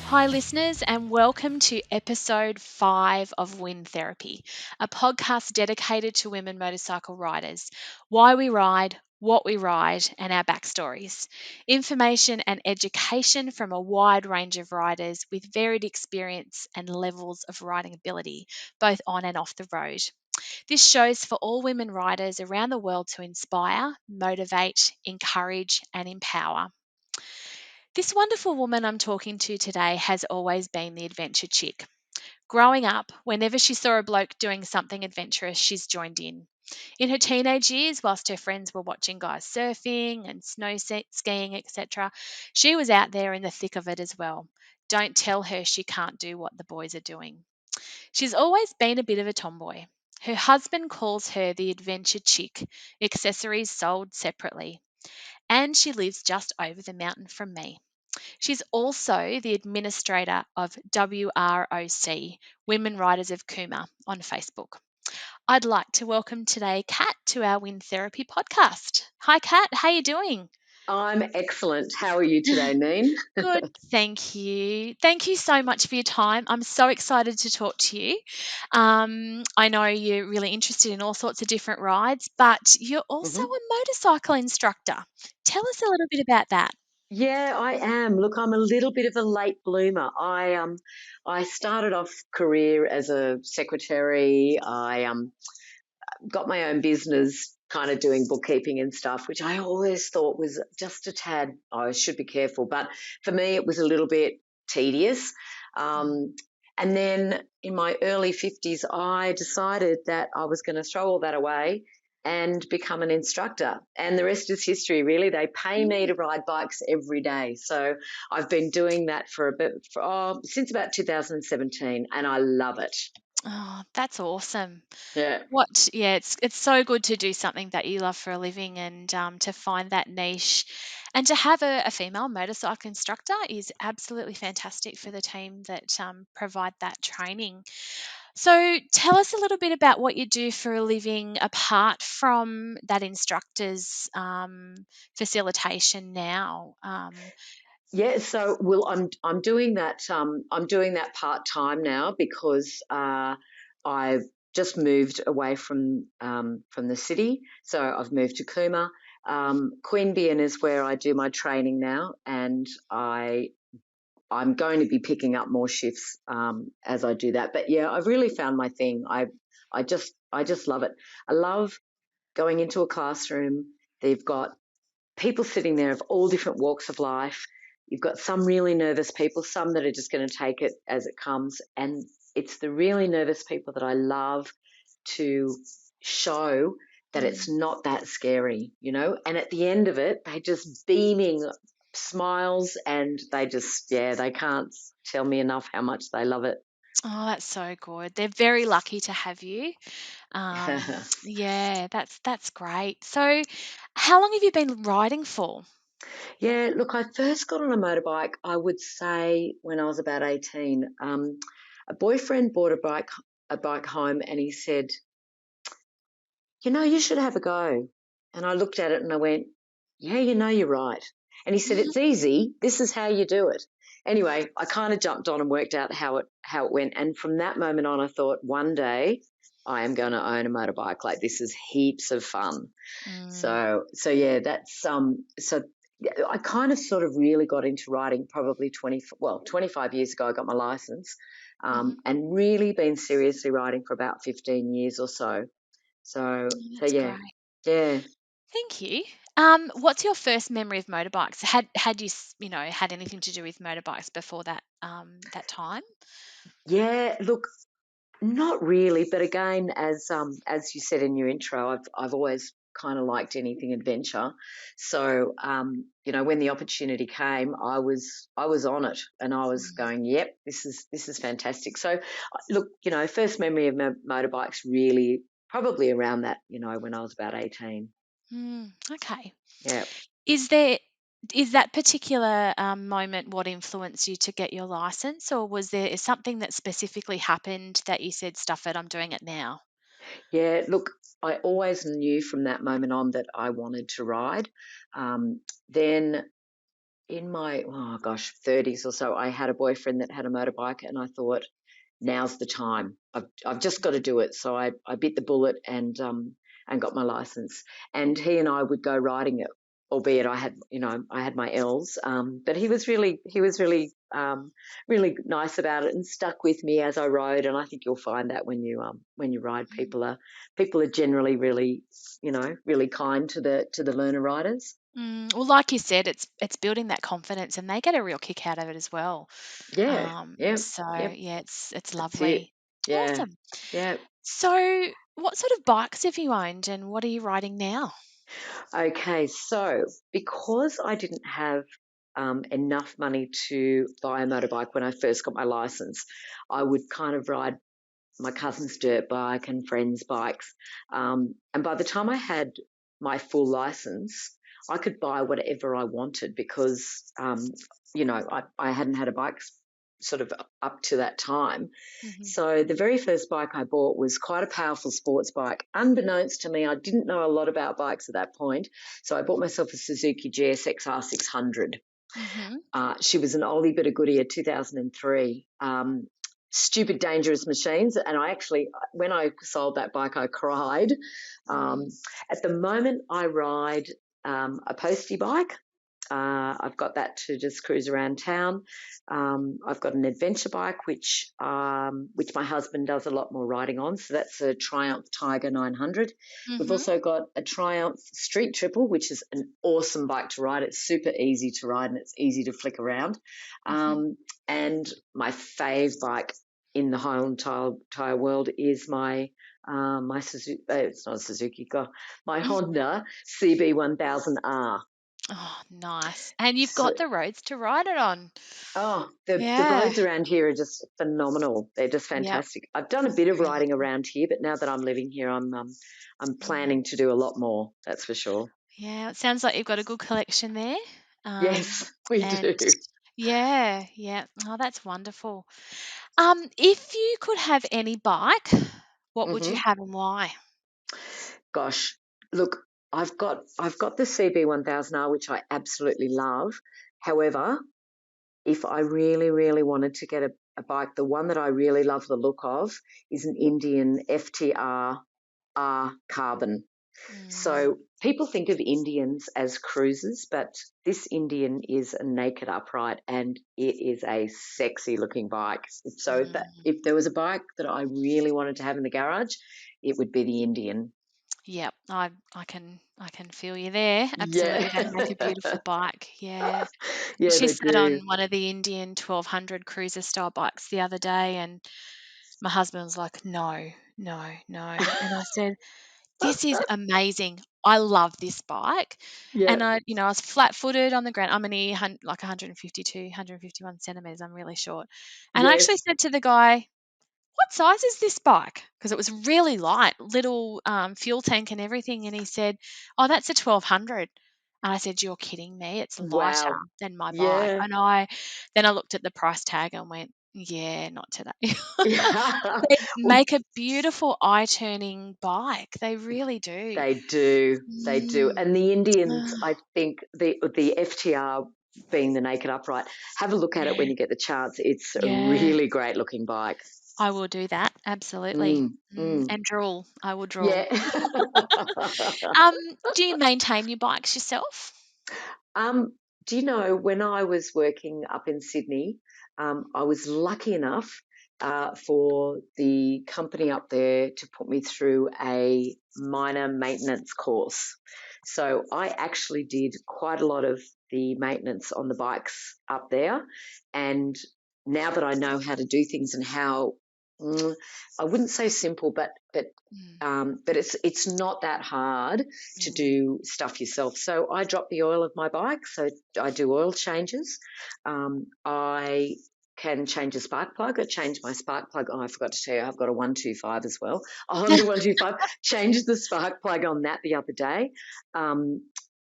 Hi, listeners, and welcome to episode 5 of Wind Therapy, a podcast dedicated to women motorcycle riders, why we ride, what we ride, and our backstories. Information and education from a wide range of riders with varied experience and levels of riding ability, both on and off the road. This show's for all women riders around the world to inspire, motivate, encourage, and empower. This wonderful woman I'm talking to today has always been the adventure chick. Growing up, whenever she saw a bloke doing something adventurous, she's joined in. In her teenage years, whilst her friends were watching guys surfing and skiing, etc., she was out there in the thick of it as well. Don't tell her she can't do what the boys are doing. She's always been a bit of a tomboy. Her husband calls her the adventure chick, accessories sold separately, and she lives just over the mountain from me. She's also the administrator of WROC, Women Riders of Cooma, on Facebook. I'd like to welcome today Kat to our Wind Therapy podcast. Hi Kat, how are you doing? I'm excellent. How are you today, Neen? Good, thank you. Thank you so much for your time. I'm so excited to talk to you. I know you're really interested in all sorts of different rides, but you're also hmm a motorcycle instructor. Tell us a little bit about that. Yeah, I am. Look, I'm a little bit of a late bloomer. I started off career as a secretary. I got my own business, kind of doing bookkeeping and stuff, which I always thought was just a tad. I should be careful, but for me, it was a little bit tedious. Mm. And then in my early 50s, I decided that I was going to throw all that away and become an instructor. And the rest is history, really. They pay me to ride bikes every day. So I've been doing that for a bit, since about 2017, and I love it. Oh, that's awesome. Yeah. Yeah, it's so good to do something that you love for a living and to find that niche and to have a female motorcycle instructor is absolutely fantastic for the team that provide that training. So tell us a little bit about what you do for a living apart from that instructor's facilitation now. Yeah, so well, I'm doing that. I'm doing that part time now because I've just moved away from the city. So I've moved to Cooma. Queanbeyan is where I do my training now, and I'm going to be picking up more shifts as I do that. But yeah, I've really found my thing. I just love it. I love going into a classroom. They've got people sitting there of all different walks of life. You've got some really nervous people, some that are just going to take it as it comes. And it's the really nervous people that I love to show that it's Mm. not that scary, you know? And at the end of it, they just beaming smiles and they can't tell me enough how much they love it. Oh, that's so good. They're very lucky to have you. Yeah, that's great. So, how long have you been riding for? Yeah, look, I first got on a motorbike, I would say, when I was about 18. A boyfriend bought a bike home, and he said, you should have a go. And I looked at it and I went, yeah, you're right. And he said, it's easy. This is how you do it. Anyway, I kind of jumped on and worked out how it went. And from that moment on, I thought, one day I am going to own a motorbike. Like, this is heaps of fun. Mm, So yeah, so yeah, I kind of sort of really got into riding probably 25 years ago. I got my license, mhm. and really been seriously riding for about 15 years or so. So That's yeah, great. yeah, Thank you. What's your first memory of motorbikes? Had you had anything to do with motorbikes before that time? yeah. Look, not really, but again, as you said in your intro, I've always kind of liked anything adventure. So when the opportunity came, I was on it, and I was Mm. going, yep, this is fantastic. So look, first memory of motorbikes really probably around that, when I was about 18. Okay. Yeah. Is there is that particular moment what influenced you to get your license, or was there something that specifically happened that you said, "Stuff it, I'm doing it now"? Yeah, look, I always knew from that moment on that I wanted to ride. Then in my, oh gosh, 30s or so, I had a boyfriend that had a motorbike, and I thought, now's the time. I've just got to do it. So I bit the bullet and got my license. And he and I would go riding it, albeit I had my L's. But he was really nice about it and stuck with me as I rode. And I think you'll find that when you ride, people are generally really, really kind to the learner riders. Well, like you said, it's building that confidence, and they get a real kick out of it as well. Yeah, yeah, So yep. yeah, it's That's it. lovely. Yeah, Awesome. yeah. So, what sort of bikes have you owned, and what are you riding now? Okay, so because I didn't have enough money to buy a motorbike when I first got my license, I would kind of ride my cousin's dirt bike and friends' bikes. And by the time I had my full license, I could buy whatever I wanted because, I hadn't had a bike sort of up to that time. Hmm. So the very first bike I bought was quite a powerful sports bike. Unbeknownst to me, I didn't know a lot about bikes at that point. So I bought myself a Suzuki GSX R600. Hmm. She was an oldie but a goodie, a 2003. Stupid dangerous machines. And I actually, when I sold that bike, I cried. Um, Mm. at the moment, I ride a postie bike. I've got that to just cruise around town. I've got an adventure bike, which my husband does a lot more riding on. So that's a Triumph Tiger 900. We've Mhm. also got a Triumph Street Triple, which is an awesome bike to ride. It's super easy to ride and it's easy to flick around. Mhm. And my fave bike in the whole entire world is my Suzuki. It's not a Suzuki. God, my Mm. Honda CB 1000R. Oh, nice. And you've So, got the roads to ride it on. oh, the Yeah. roads around here are just phenomenal. They're just Yep. fantastic. I've done a bit of Really riding cool. around here, but now that I'm living here, I'm Mm. planning to do a lot more. That's for sure. Yeah, it sounds like you've got a good collection there. Yes, we And do. yeah, yeah. Oh, that's wonderful. If you could have any bike, what would you Hmm. have and why? Gosh, look, I've got the CB 1000R, which I absolutely love. However, if I really, really wanted to get a bike, the one that I really love the look of is an Indian FTR R Carbon. Mm. So people think of Indians as cruisers, but this Indian is a naked upright and it is a sexy looking bike. So Mm. if there was a bike that I really wanted to have in the garage, it would be the Indian. Yep, I can feel you there. Yeah. Absolutely, they make a beautiful bike. Yeah. Yeah, She they sat do. on one of the Indian 1200 cruiser style bikes the other day, and my husband was like, "No, no, no." And I said, "This is amazing. I love this bike." Yeah. And I was flat footed on the ground. I'm only like 152, 151 centimeters. I'm really short. And I actually Yes. said to the guy, "What size is this bike?" Because it was really light, little fuel tank and everything. And he said, "Oh, that's a 1200." And I said, "You're kidding me. It's lighter Wow. than my bike." Yeah. And I looked at the price tag and went, "Yeah, not today." They Well, make a beautiful eye-turning bike. They really do. they do. They do. Mm. And the Indians, Ah, I think the FTR being the naked upright, have a look at it yeah, when you get the chance. It's a yeah. really great looking bike. I will do that. Absolutely. Mm, mm. And drool. I will drool. Yeah. Um, do you maintain your bikes yourself? um, do you know when I was working up in Sydney, I was lucky enough for the company up there to put me through a minor maintenance course. So I actually did quite a lot of the maintenance on the bikes up there, and now that I know how to do things and how mm, I wouldn't say simple, Mm, but it's not that hard to mm, do stuff yourself. So I drop the oil of my bike. So I do oil changes. I can change a spark plug. I change my spark plug. Oh, I forgot to tell you, I've got a 125 as well. A Honda 125. Changed the spark plug on that the other day.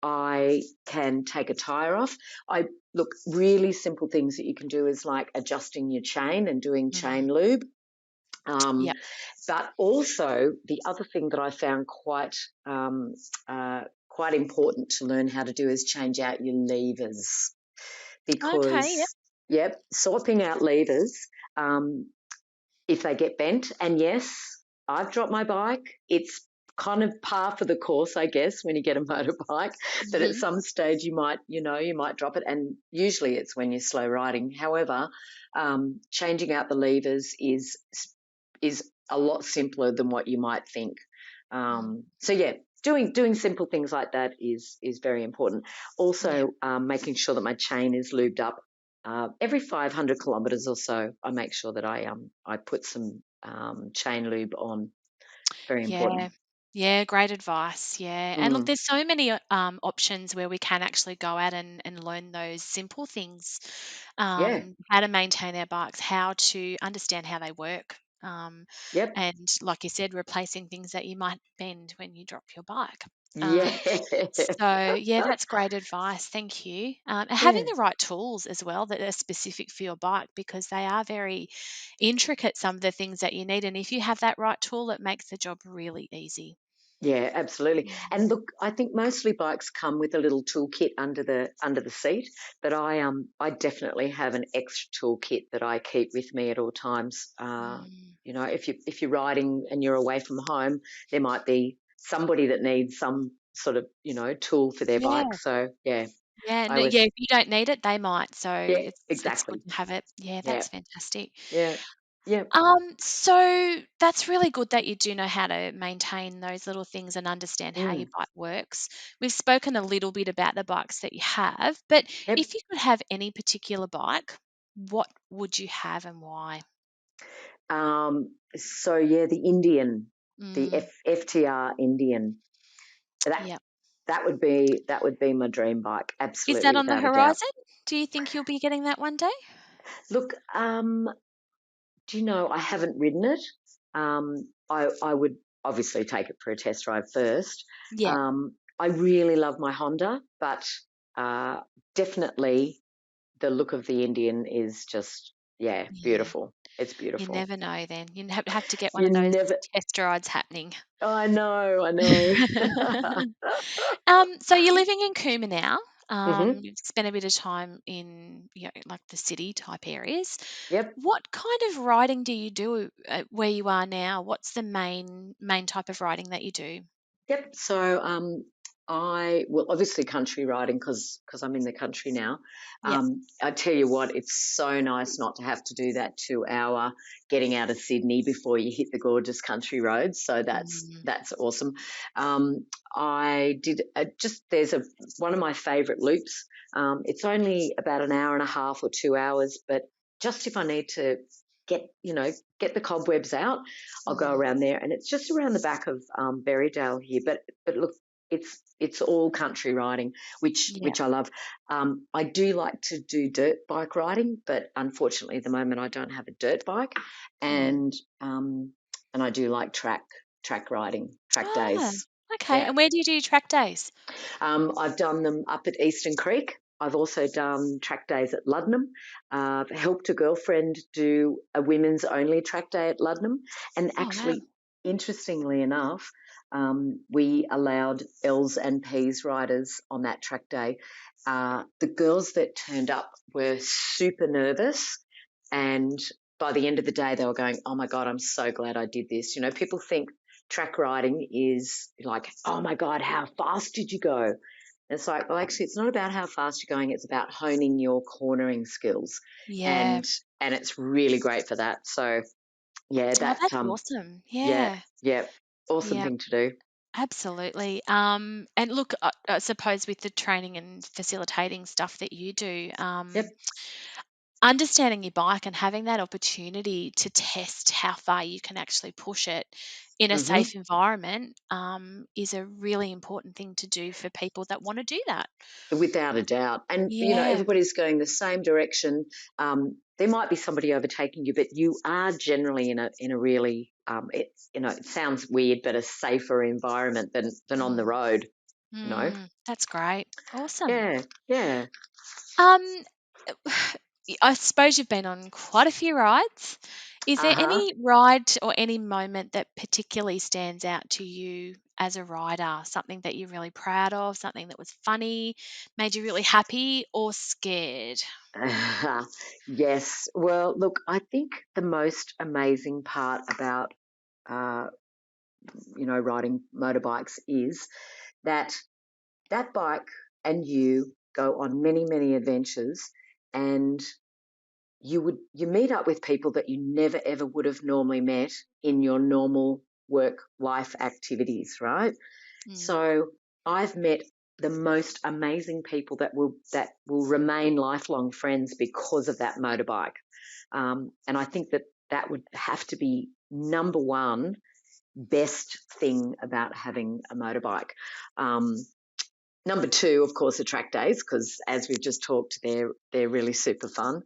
I can take a tire off. I look really simple things that you can do is like adjusting your chain and doing chain mm. lube. Um, Yep. but also the other thing that I found um, quite important to learn how to do is change out your levers. Okay, yep. because, yep, swapping out levers, um, if they get bent. And yes, I've dropped my bike. It's kind of par for the course, I guess, when you get a motorbike, that at Mhm. some stage you might drop it. And usually it's when you're slow riding. However, changing out the levers is a lot simpler than what you might think. Mm. So yeah, doing simple things like that is very important. Yeah. Also, making sure that my chain is lubed up. Every 500 kilometres or so, I make sure that I put some chain lube on. Very Yeah. important. Yeah, great advice. Yeah. And look, Mm, there's so many options where we can actually go out and learn those simple things, yeah. how to maintain our bikes, how to understand how they work. Yep. And like you said, replacing things that you might bend when you drop your bike. Yeah. So, yeah, that's great advice. Thank you. And having Yeah. the right tools as well that are specific for your bike because they are very intricate, some of the things that you need. And if you have that right tool, it makes the job really easy. Yeah, absolutely. And Mm. look, I think mostly bikes come with a little toolkit under the seat, but I definitely have an extra toolkit that I keep with me at all times. Mm. If you're riding and you're away from home, there might be somebody that needs some sort of tool for their bike. Yeah. So yeah, Yeah. I No, always yeah. If you don't need it, they might. So yeah, it's good exactly. to have it. Yeah, Yeah, that's fantastic. yeah, yeah. So that's really good that you do know how to maintain those little things and understand how your Mm, bike works. We've spoken a little bit about the bikes that you have, but yep. if you could have any particular bike, what would you have and why? So yeah, the Mm, FTR Indian. That yeah. that would be my dream bike, Is absolutely that on the without a doubt. horizon? Do you think you'll be getting that one day? Look, do you know I haven't ridden it? I would obviously take it for a test drive first. Yeah. I really love my Honda, but uh, definitely the look of the Indian is just yeah Yeah. beautiful. It's You beautiful. never know then. You have to get one You of those never. test rides happening. I know. So you're living in Cooma now. Hmm. You've spent a bit of time in, like the city type areas. Yep. What kind of riding do you do where you are now? What's the main type of riding that you do? Yep. So I well obviously country riding because I'm in the country now. Yeah. I tell you what, it's so nice not to have to do that 2 hour getting out of Sydney before you hit the gorgeous country roads. So Mm, that's awesome. Um, I did just there's a one of my favourite loops. It's only about an hour and a half or 2 hours, but just if I need to get get the cobwebs out, I'll go mm, around there, and it's just around the back of Berrydale here. But look, it's all country riding, yeah. which I love. I do like to do dirt bike riding, but unfortunately, at the moment, I don't have a dirt bike, Mm. and and I do like track riding, track Ah, days. okay. Yeah, And where do you do your track days? I've done them up at Eastern Creek. I've also done track days at Luddenham. I've helped a girlfriend do a women's only track day at Luddenham. And Oh, wow. actually, interestingly enough, we allowed L's and P's riders on that track day. The girls that turned up were super nervous. And by the end of the day, they were going, "Oh my God, I'm so glad I did this." People think track riding is like, "Oh my God, how fast did you go?" It's like, well, actually, it's not about how fast you're going. It's about honing your cornering skills, Yeah. and it's really great for that. So yeah, Oh, that's awesome. yeah, Yeah. yeah, awesome Yeah. thing to do. Absolutely. And look, I suppose with the training and facilitating stuff that you do, Yep. understanding your bike and having that opportunity to test how far you can actually push it in a Hmm. safe environment is a really important thing to do for people that want to do that. Without a doubt. And, Yeah. everybody's going the same direction. There might be somebody overtaking you, but you are generally in a really, it sounds weird, but a safer environment than on the Mm, road, you know? that's great. Awesome. Yeah, yeah. Um, I suppose you've been on quite a few rides. Is there Uh-huh. any ride or any moment that particularly stands out to you as a rider? Something that you're really proud of, something that was funny, made you really happy or scared? Yes. Well, look, I think the most amazing part about uh, riding motorbikes is that that bike and you go on many, many adventures, and you meet up with people that you never ever would have normally met in your normal work life activities, right? Mm, So I've met the most amazing people that will remain lifelong friends because of that motorbike. And I think that would have to be number one best thing about having a motorbike. Um, Number two, of course, are track days, because as we've just talked, they're really super fun.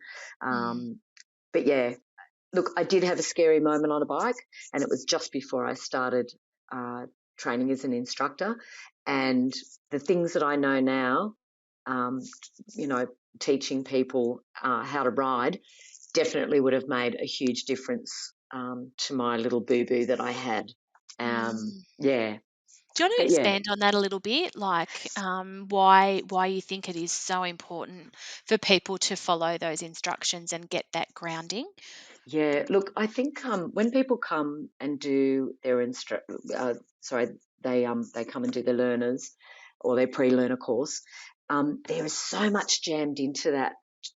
mm, Um, but yeah, look, I did have a scary moment on a bike, and it was just before I started uh, training as an instructor. And the things that I know now, um, you know, teaching people how to ride, definitely would have made a huge difference to my little boo boo that I had. mm. Yeah, Do you want to but yeah, expand on that a little bit? Like, why you think it is so important for people to follow those instructions and get that grounding? yeah. Look, I think when people come and do their sorry, they come and do the learners or their pre-learner course, there is so much jammed into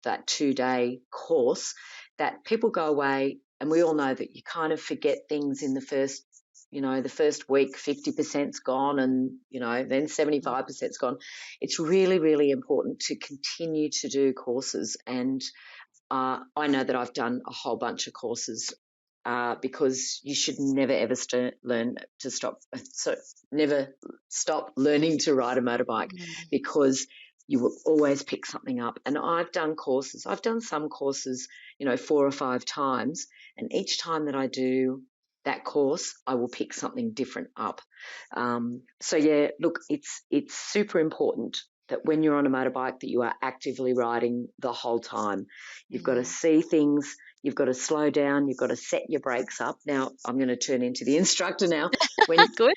that 2 day course that people go away, and we all know that you kind of forget things in the first week. 50%'s gone, and then Mm, 75%'s gone. It's really, really important to continue to do courses, and I know that I've done a whole bunch of courses because you should never ever learn to stop. So never stop learning to ride a motorbike, mm, because you will always pick something up. And I've done courses. I've done some courses, 4 or 5 times, and each time that I do that course, I will pick something different up. So yeah, look, it's super important that when you're on a motorbike that you are actively riding the whole time. You've got to mm. see things. You've got to slow down. You've got to set your brakes up. Now, I'm going to turn into the instructor now. When Good.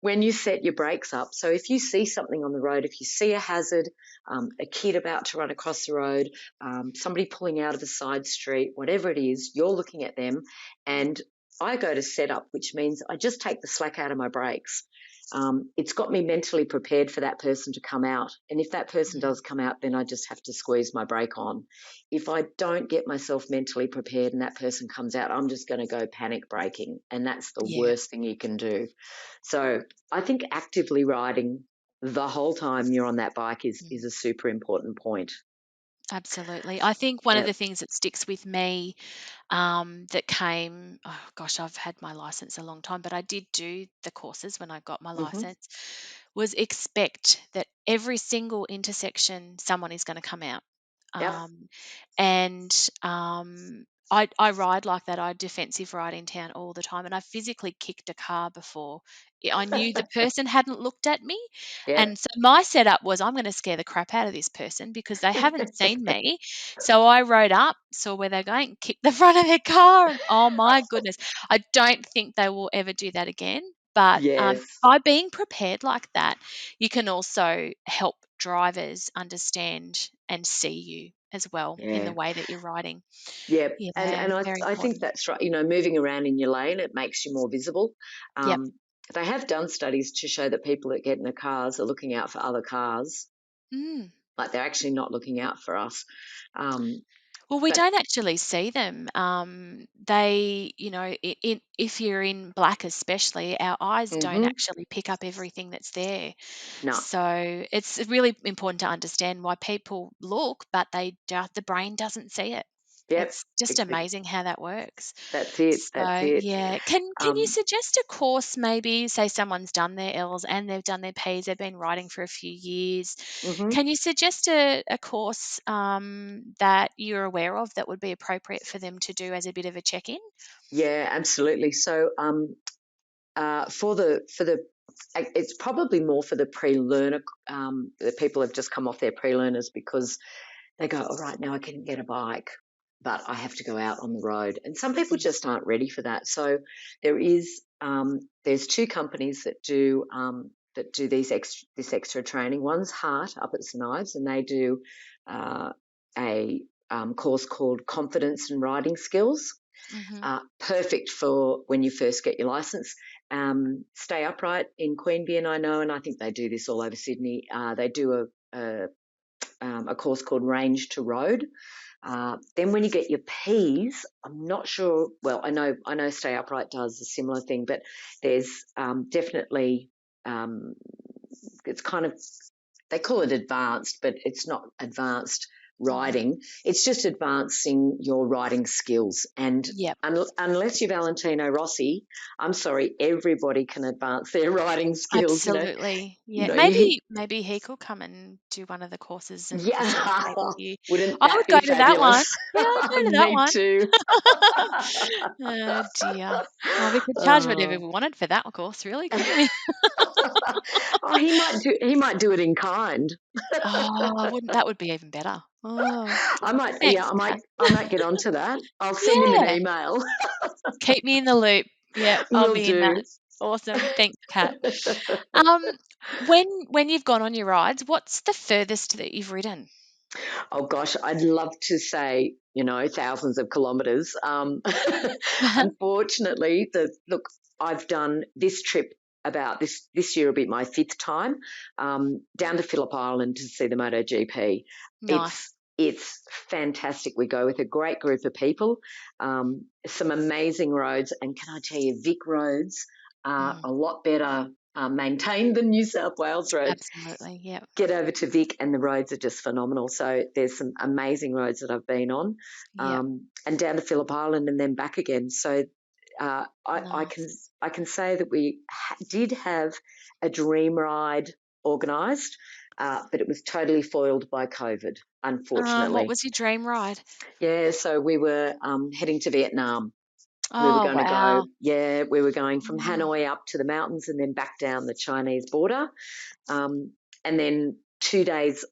when you set your brakes up, so if you see something on the road, if you see a hazard, a kid about to run across the road, somebody pulling out of a side street, whatever it is, you're looking at them, and I go to set up, which means I just take the slack out of my brakes. It's got me mentally prepared for that person to come out. And if that person Mm, does come out, then I just have to squeeze my brake on. If I don't get myself mentally prepared and that person comes out, I'm just going to go panic braking. And that's the yeah. worst thing you can do. So I think actively riding the whole time you're on that bike is Mm. a super important point. Absolutely. I think one of Yeah. the things that sticks with me, that came, oh gosh, I've had my license a long time, but I did do the courses when I got my Hmm. license, was expect that every single intersection someone is going to come out. Yep. Um, and I ride like that. I defensive ride in town all the time, and I physically kicked a car before. I knew the person hadn't looked at me, Yep. and so my setup was I'm going to scare the crap out of this person because they haven't seen me. So I rode up, saw where they're going, kicked the front of their car, and oh my goodness, I don't think they will ever do that again. But Yes. by being prepared like that, you can also help drivers understand and see you as well in the Yeah. way that you're riding. Yeah, and Yeah, and I very I think important. that's right. Moving around in your lane, it makes you more visible. Yep. Um, they have done studies to show that people that get in the cars are looking out for other cars, Mm. like they're actually not looking out for us. Um, Well, we but don't actually see them. They, if you're in black, especially, our eyes don't hmm actually pick up everything that's there. no, So it's really important to understand why people look, but the brain doesn't see it. yep, It's just it, amazing how that works. that's it, that's So it. yeah, can you Um, suggest a course? Maybe say someone's done their L's and they've done their P's, they've been riding for a few years. hmm Can you suggest a course that you're aware of that would be appropriate for them to do as a bit of a check in? yeah, absolutely. So for the it's probably more for the pre-learner. The people have just come off their pre-learners because they go, all right, now I can get a bike. but I have to go out on the road. And some people just aren't ready for that. So there's two companies that do this extra training. One's Heart up at St Ives, and they do a course called Confidence and Riding Skills. Mm-hmm. Perfect for when you first get your license. Stay Upright in Queanbeyan, I know, and I think they do this all over Sydney. They do a course called Range to Road. Then when you get your Ps, I'm not sure. Well, I know Stay Upright does a similar thing, but there's definitely it's kind of, they call it advanced, but it's not advanced Mm-hmm. riding. It's just advancing your riding skills. And Yep. unless you're Valentino Rossi, I'm sorry, everybody can advance their riding skills. Absolutely. You Yeah. know, Maybe he could come and do one of the courses and yeah. facilitate with you. Wouldn't I that would be go to that one. fabulous? Yeah, I'd go to that Me one. too. Oh dear. Oh, we could charge whatever Oh. we wanted for that course, really, couldn't we? Oh, he might do it in kind. Oh, wouldn't that would be even better. Oh, I might, yeah, thanks, Kat. I might get onto that. I'll send him an Yeah. email. Keep me in the loop. Yeah, I'll Will be in that. do. Awesome. Thanks, Kat. Um, when you've gone on your rides, what's the furthest that you've ridden? Oh gosh, I'd love to say, thousands of kilometres. Unfortunately, look, I've done this trip about this year will be my fifth time down to Phillip Island to see the MotoGP. Nice. It's fantastic. We go with a great group of people, some amazing roads, and can I tell you, Vic roads are Mm, a lot better maintained than New South Wales roads. absolutely. Yeah. Get over to Vic and the roads are just phenomenal. So there's some amazing roads that I've been on, Yeah. and down to Phillip Island and then back again. So I can Nice. say that we did have a dream ride organised, but it was totally foiled by COVID, What unfortunately. was your dream ride? Yeah, so we were heading to Vietnam. We were Oh, going to go, wow. yeah, we were going from Mm, Hanoi up to the mountains and then back down the Chinese border. And then 2 days,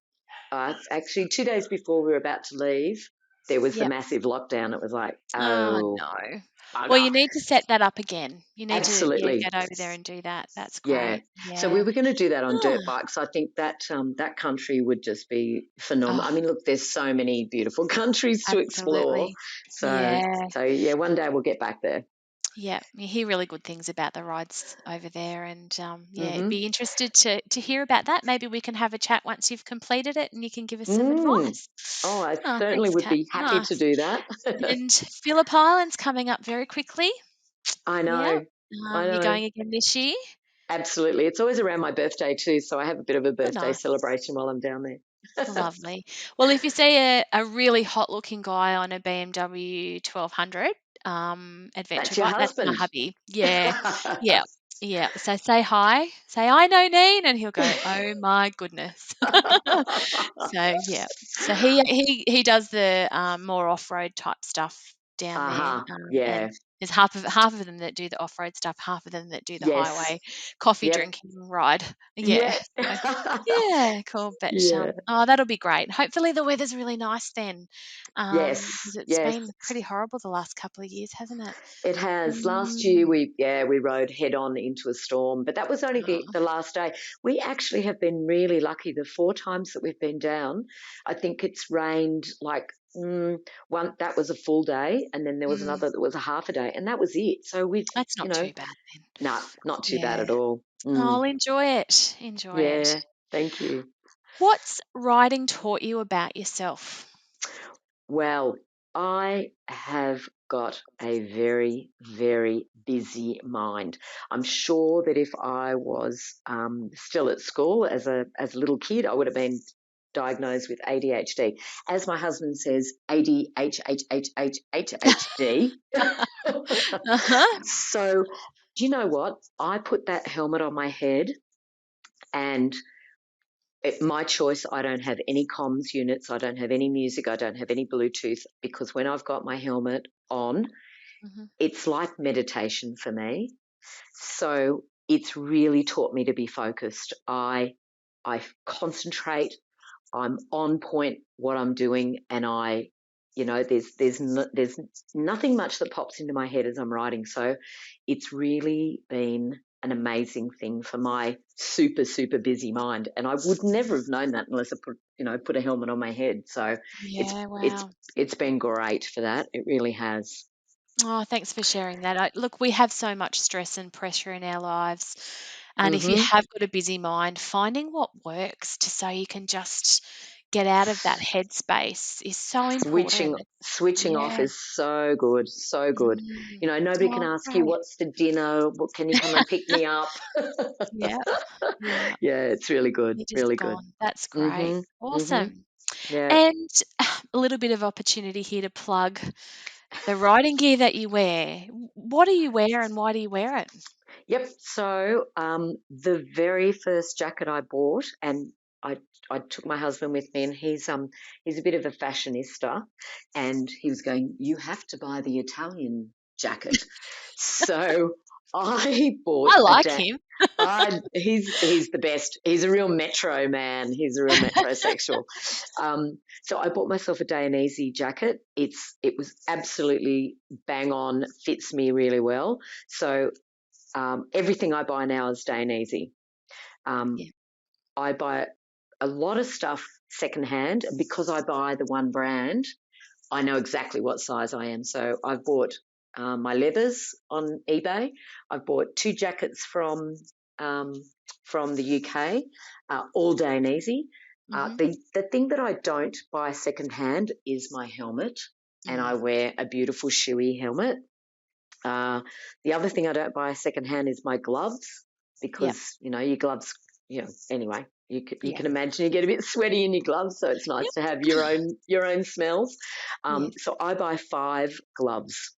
actually 2 days before we were about to leave, there was the yep. massive lockdown. It was like, Oh, oh, no. Well, bugger. you need to set that up again. You need to, yeah, Absolutely. get over there and do that. That's Yeah. great. So we Yeah. were going to do that on dirt Ah, bikes. I think that country would just be phenomenal. oh, I mean, look, there's so many beautiful countries to explore. absolutely. So Yeah. so yeah, one day we'll get back there. Yeah, you hear really good things about the rides over there, and yeah, Mhm. be interested to hear about that. Maybe we can have a chat once you've completed it, and you can give us some Mm. advice. Oh, I Oh, certainly thanks, would Kat. be happy to Nice. do that. And Phillip Island's coming up very quickly. I Yeah. know. I You're know. going again this year. Absolutely. It's always around my birthday too, so I have a bit of a Oh, birthday nice. celebration while I'm down there. Lovely. Well, if you see a really hot looking guy on a BMW 1200 adventure That's your bike, that's my husband. hubby. Yeah, yeah, yeah. So say hi, say I know Neen, and he'll go, oh my goodness. So yeah, so he does the more off road type stuff down there, Uh-huh. Yeah. and there's half of them that do the off road stuff, half of them that do the Yes. highway coffee Yep. drinking ride. Yeah, Yeah. so yeah, cool. But Yeah. oh, that'll be great. Hopefully the weather's really nice then, Yes. because it's Yes. been pretty horrible the last couple of years, hasn't it? It has. Last year Mm. we rode head on into a storm, but that was only Oh, the last day. We actually have been really lucky. The four times that we've been down, I think it's rained like one that was a full day, and then there was mm, another that was a half a day, and that was it. So we, that's not too bad then. no, not too bad Yeah. at all. I'll enjoy it. Enjoy it. Yeah, thank you. What's writing taught you about yourself? Well, I have got a very, very busy mind. I'm sure that if I was still at school as a little kid, I would have been diagnosed with ADHD. As my husband says, ADHD. Uh-huh. So, do you know what? I put that helmet on my head and my choice, I don't have any comms units, I don't have any music, I don't have any Bluetooth because when I've got my helmet on, Mhm. it's like meditation for me. So it's really taught me to be focused. I concentrate, I'm on point what I'm doing, and there's nothing much that pops into my head as I'm riding. So it's really been an amazing thing for my super, super busy mind. And I would never have known that unless I put a helmet on my head. So it's, Yeah, it's, wow. it's been great for that. It really has. Oh, thanks for sharing that. Look, we have so much stress and pressure in our lives. And if you Hmm. have got a busy mind, finding what works to so you can just get out of that headspace is so Switching important. switching off Yeah. is so good, so good. Mm. Nobody can Oh, ask you great. what's for dinner. What can you come and pick me up? Yeah. Yeah. Yeah, it's really good, You're just really good. gone. That's great. Mhm. Mhm. Awesome. Yeah. And a little bit of opportunity here to plug the riding gear that you wear. What do you wear and why do you wear it? Yep. So the very first jacket I bought, and I I took my husband with me, and he's a bit of a fashionista, and he was going, "You have to buy the Italian jacket." So I bought I a like da- him. he's the best. He's a real metro man. He's a real metrosexual. So I bought myself a Dainese jacket. It was absolutely bang on. Fits me really well. So everything I buy now is Dainese. Um, Yeah. I buy a lot of stuff secondhand because I buy the one brand. I know exactly what size I am. So I've bought my leathers on eBay. I've bought two jackets um, from the UK, all Dainese. Mhm. The thing that I don't buy secondhand is my helmet, and I Mm. wear a beautiful shoey helmet. Uh, the other thing I don't buy secondhand is my gloves Yep. because your gloves. Anyway, you Yeah. can imagine you get a bit sweaty in your gloves, so it's nice Yep. to have your own smells. Yeah. So I buy five gloves.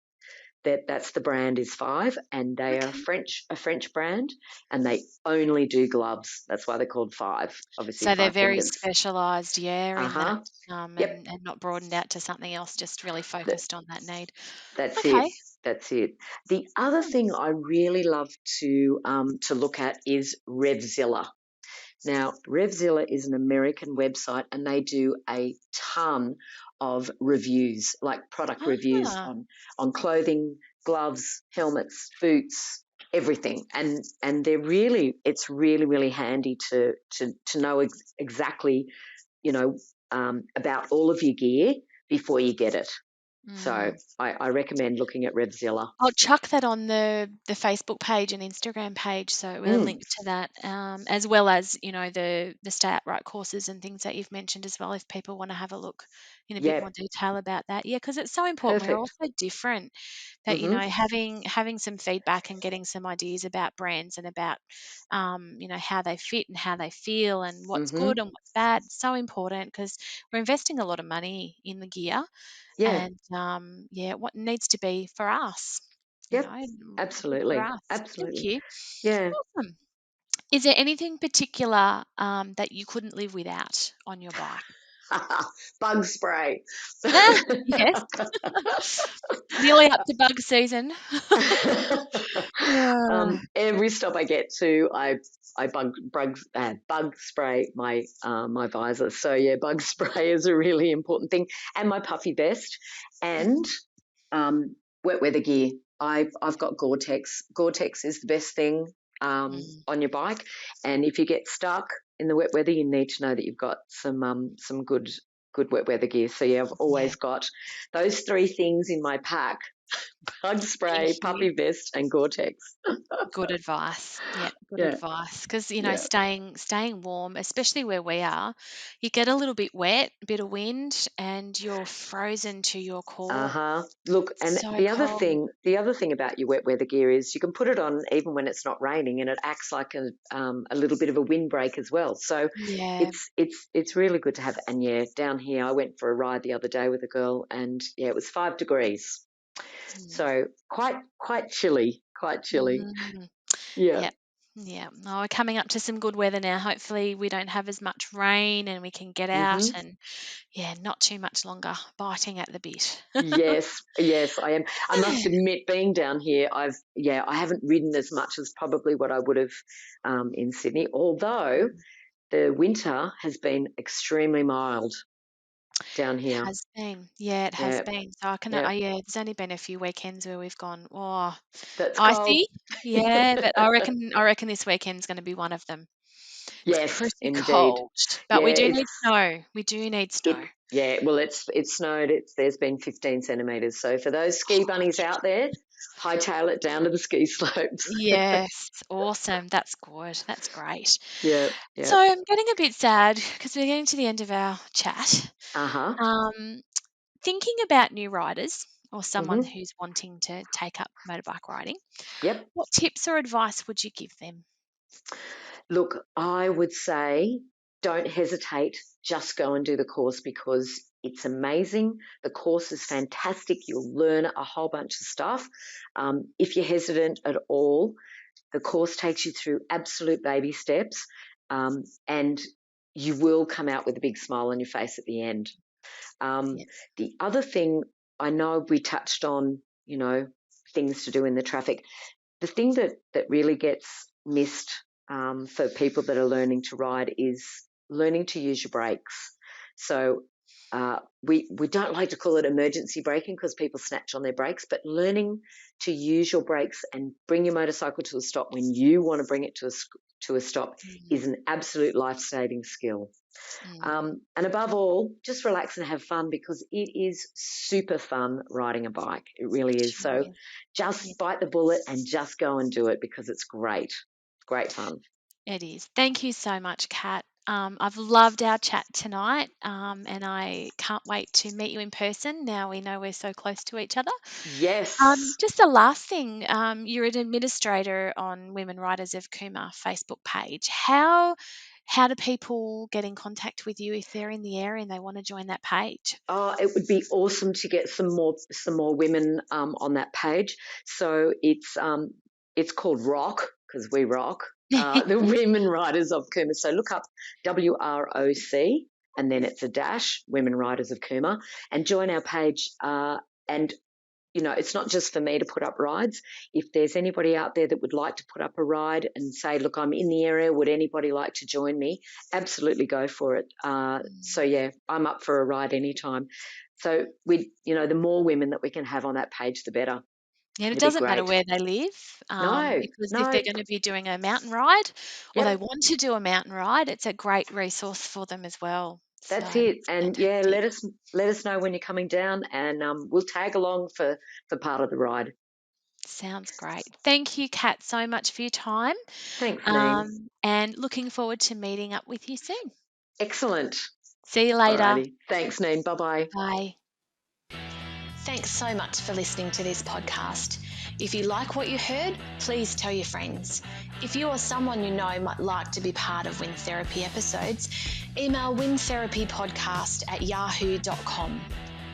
That's the brand is Five, and they are Okay. a French brand, and they only do gloves. That's why they're called Five. Obviously, So they're five very fingers. specialised, yeah, Uh in that, huh. Yep. and not broadened out to something else, just really focused on that need. That's it. Okay. That's it. The other Hmm. thing I really love to look at is Revzilla. Now, Revzilla is an American website, and they do a ton of reviews, like product reviews Ah. on clothing, gloves, helmets, boots, everything. And it's really really handy to know exactly about all of your gear before you get it. So Mm. I recommend looking at Revzilla. I'll chuck that on the Facebook page and Instagram page, so with a Mm, link to that, as well as the Stay Upright courses and things that you've mentioned as well. If people want to have a look in a bit yeah, more detail about that, yeah, because it's so important. We're all perfect. so different that Hmm. having some feedback and getting some ideas about brands and about how they fit and how they feel and what's Hmm. good and what's bad. So important because we're investing a lot of money in the gear Yeah. and yeah, what needs to be for us, Yep. good for Absolutely. us. Thank Absolutely. you. Yeah. Awesome. Is there anything particular that you couldn't live without on your bike? Bug spray. Yes, nearly up to bug season. Ah, Every stop I get to, I bug spray my visor. So yeah, bug spray is a really important thing, and my puffy vest, and mhm, um, wet weather gear. I've got Gore-Tex. Gore-Tex is the best thing mm, on your bike, and if you get stuck in the wet weather, you need to know that you've got some good wet weather gear. So yeah, I've yeah, always got those three things in my pack: bug thank spray, you. puppy vest, and Gore-Tex. Good advice. Yeah, good Yeah, advice. Because yeah. staying warm, especially where we are, you get a little bit wet, a bit of wind, and you're frozen to your core. Uh-huh. Look, and So cold. the other thing about your wet weather gear is you can put it on even when it's not raining, and it acts like a little bit of a windbreak as well. So Yeah. it's really good to have. And yeah, down here, I went for a ride the other day with a girl, and yeah, it was 5 degrees, Mm. so quite chilly, quite chilly. Mm. Yeah. Yeah. Yeah. Oh, we're coming up to some good weather now. Hopefully, we don't have as much rain and we can get out Hmm. and, yeah, not too much longer biting at the bit. Yes, yes, I am. I must admit, being down here, I haven't ridden as much as probably what I would have in Sydney. Although the winter has been extremely mild. down It here. has been. Yeah, it has Yeah, been. So I can, yeah. yeah, there's only been a few weekends where we've gone, oh, That's cold. icy. Yeah, but I reckon this weekend's going to be one of them. It's Yes, pretty indeed. cold, but Yeah, we do it's need snow. We do need snow. yeah. Well, it's snowed. There's been 15 centimeters. So for those ski bunnies out there, hightail it down to the ski slopes. Yes, awesome. That's good. That's great. Yeah, yeah. So I'm getting a bit sad because we're getting to the end of our chat. Uh huh. Um, Thinking about new riders or someone Hmm. who's wanting to take up motorbike riding, Yep. what tips or advice would you give them? Look, I would say don't hesitate. Just go and do the course because it's amazing. The course is fantastic. You'll learn a whole bunch of stuff. If you're hesitant at all, the course takes you through absolute baby steps, and you will come out with a big smile on your face at the end. Um, Yeah. the other thing I know we touched on, things to do in the traffic. The thing that really gets missed for people that are learning to ride is learning to use your brakes. So we don't like to call it emergency braking because people snatch on their brakes, but learning to use your brakes and bring your motorcycle to a stop when you want to bring it to a stop Mm, is an absolute life-saving skill. mm, And above all, just relax and have fun because it is super fun riding a bike. It really is. sure So is. Yeah, just bite the bullet and just go and do it because it's great. Great fun. it is. Thank you so much, Kat. I've loved our chat tonight, and I can't wait to meet you in person. Now we know we're so close to each other. Yes. Just the last thing, you're an administrator on Women Writers of Cooma Facebook page. How do people get in contact with you if they're in the area and they want to join that page? Oh, it would be awesome to get some more women on that page. So it's called Rock because we rock. The Women Riders of Cooma. So look up WROC and then it's a dash Women Riders of Cooma and join our page. And it's not just for me to put up rides. If there's anybody out there that would like to put up a ride and say, look, I'm in the area, would anybody like to join me? Absolutely go for it. So Mm. yeah, I'm up for a ride anytime. So the more women that we can have on that page, the better. And it It'd be doesn't matter great. where they live, No, because if they're no, going to be doing a mountain ride or they yep, want to do a mountain ride, it's a great resource for them as well. So that's it. that's And yeah, fantastic. let us know when you're coming down, and we'll tag along for part of the ride. Sounds great. Thank you, Kat, so much for your time, Thanks, Neen. and looking forward to meeting up with you soon. Excellent. See you later. Alrighty. Thanks, Neen. Bye bye. Bye. Thanks so much for listening to this podcast. If you like what you heard, please tell your friends. If you or someone you know might like to be part of Wind Therapy episodes, email windtherapypodcast@yahoo.com.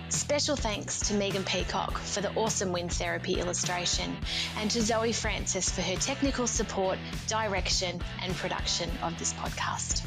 Special thanks to Megan Peacock for the awesome Wind Therapy illustration and to Zoe Francis for her technical support, direction and production of this podcast.